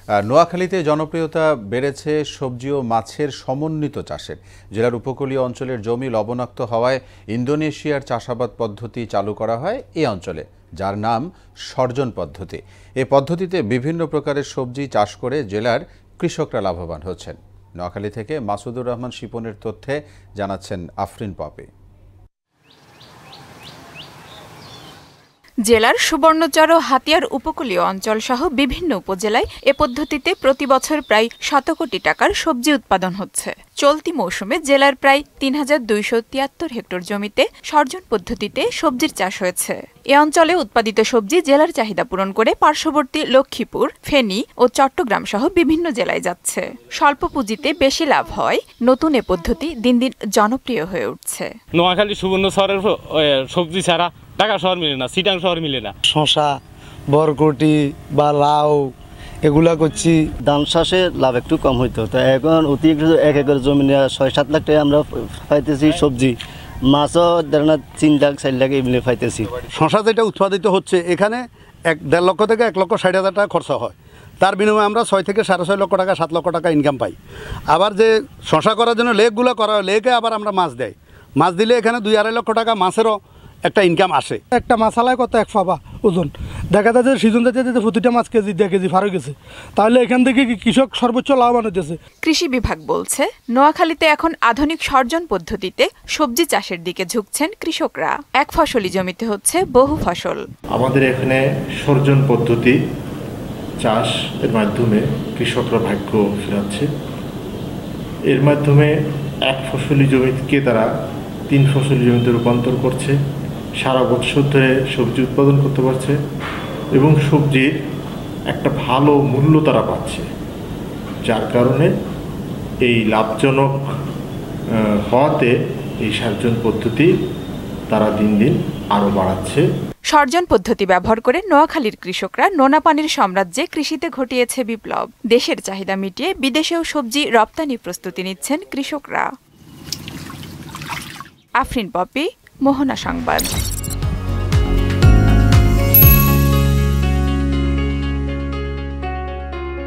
নোয়াখালীতে জনপ্রিয়তা বেড়েছে সবজি ও মাছের সমন্বিত চাষের। জেলার উপকূলীয় অঞ্চলের জমি লবণাক্ত হওয়ায় ইন্দোনেশিয়ার চাষাবাদ পদ্ধতি চালু করা হয় এই অঞ্চলে, যার নাম সর্জন পদ্ধতি। এই পদ্ধতিতে বিভিন্ন প্রকারের সবজি চাষ করে জেলার কৃষকরা লাভবান হচ্ছেন। নোয়াখালী থেকে মাসুদুর রহমান শিপনের তথ্যে জানাচ্ছেন আফরিন পপি। জেলার সুবর্ণচর ও হাতিয়ার উপকূলীয় অঞ্চল সহ বিভিন্ন উপজেলায় এ পদ্ধতিতে প্রতি বছর প্রায় ১০০ কোটি টাকার সবজি উৎপাদন হচ্ছে। চলতি মৌসুমে জেলার প্রায় ৩,২৭৩ হেক্টর জমিতে সর্জন পদ্ধতিতে সবজির চাষ হয়েছে। এ অঞ্চলে উৎপাদিত সবজি জেলার চাহিদা পূরণ করে পার্শ্ববর্তী লক্ষ্মীপুর, ফেনী ও চট্টগ্রাম সহ বিভিন্ন জেলায় যাচ্ছে। স্বল্প পুঁজিতে বেশি লাভ হয় নতুন এ পদ্ধতি দিন দিন জনপ্রিয় হয়ে উঠছে। নোয়াখালী সুবর্ণচরের সবজি ছাড়া ঢাকা শহর মিলে না, চিটাং শহর মিলে না। শশা, বরকটি বা লাউ এগুলা করছি। ধান চাষে লাভ একটু কম হইতো, তো এখন অতিরিক্ত ১ একর জমি নিয়ে ৬-৭ লাখ টাকা আমরা পাইতেছি। সবজি মাছও ৩ লাখ ৪ লাখ এমনি পাইতেছি। শশা যেটা উৎপাদিত হচ্ছে এখানে ১.৫ লক্ষ থেকে ১,৬০,০০০ টাকা খরচা হয়, তার বিনিময়ে আমরা ৬ থেকে ৬.৫ লক্ষ টাকা ৭ লক্ষ টাকা ইনকাম পাই। আবার যে শশা করার জন্য লেকগুলো করা হয়, লেকে আবার আমরা মাছ দেয়, মাছ দিলে এখানে ২-২.৫ লক্ষ টাকা মাছেরও একটা ইনকাম আসে। একটা মাছালায় কত ১ পাবা ওজন দেখা যায় যে সিজন যেতে প্রতিটা মাছ কেজি ১.৫ কেজি ফার গেছে, তাহলে এখান থেকে কৃষক সর্বোচ্চ লাভবান হতেছে। কৃষি বিভাগ বলছে নোয়াখালীতে এখন আধুনিক সর্জন পদ্ধতিতে সবজি চাষের দিকে ঝুঁকছেন কৃষকরা। এক ফসলি জমিতে হচ্ছে বহু ফসল। আমাদের এখানে সর্জন পদ্ধতি চাষ এর মাধ্যমে কৃষকরা ভাগ্য ফেরাচ্ছে। এর মাধ্যমে এক ফসলি জমিকে তারা ৩ ফসলি জমিতে রূপান্তর করছে, সারা বছর ধরে সবজি উৎপাদন করতে পারছে এবং সবজির একটা ভালো মূল্য তারা পাচ্ছে, যার কারণে এই লাভজনক হওয়াতে এই সর্জন পদ্ধতি তারা দিন দিন আরও বাড়াচ্ছে। সর্জন পদ্ধতি ব্যবহার করে নোয়াখালীর কৃষকরা নোনা পানির সাম্রাজ্যে কৃষিতে ঘটিয়েছে বিপ্লব। দেশের চাহিদা মিটিয়ে বিদেশেও সবজি রপ্তানি প্রস্তুতি নিচ্ছেন কৃষকরা। আফরিন পপি, মোহনা সংবাদ।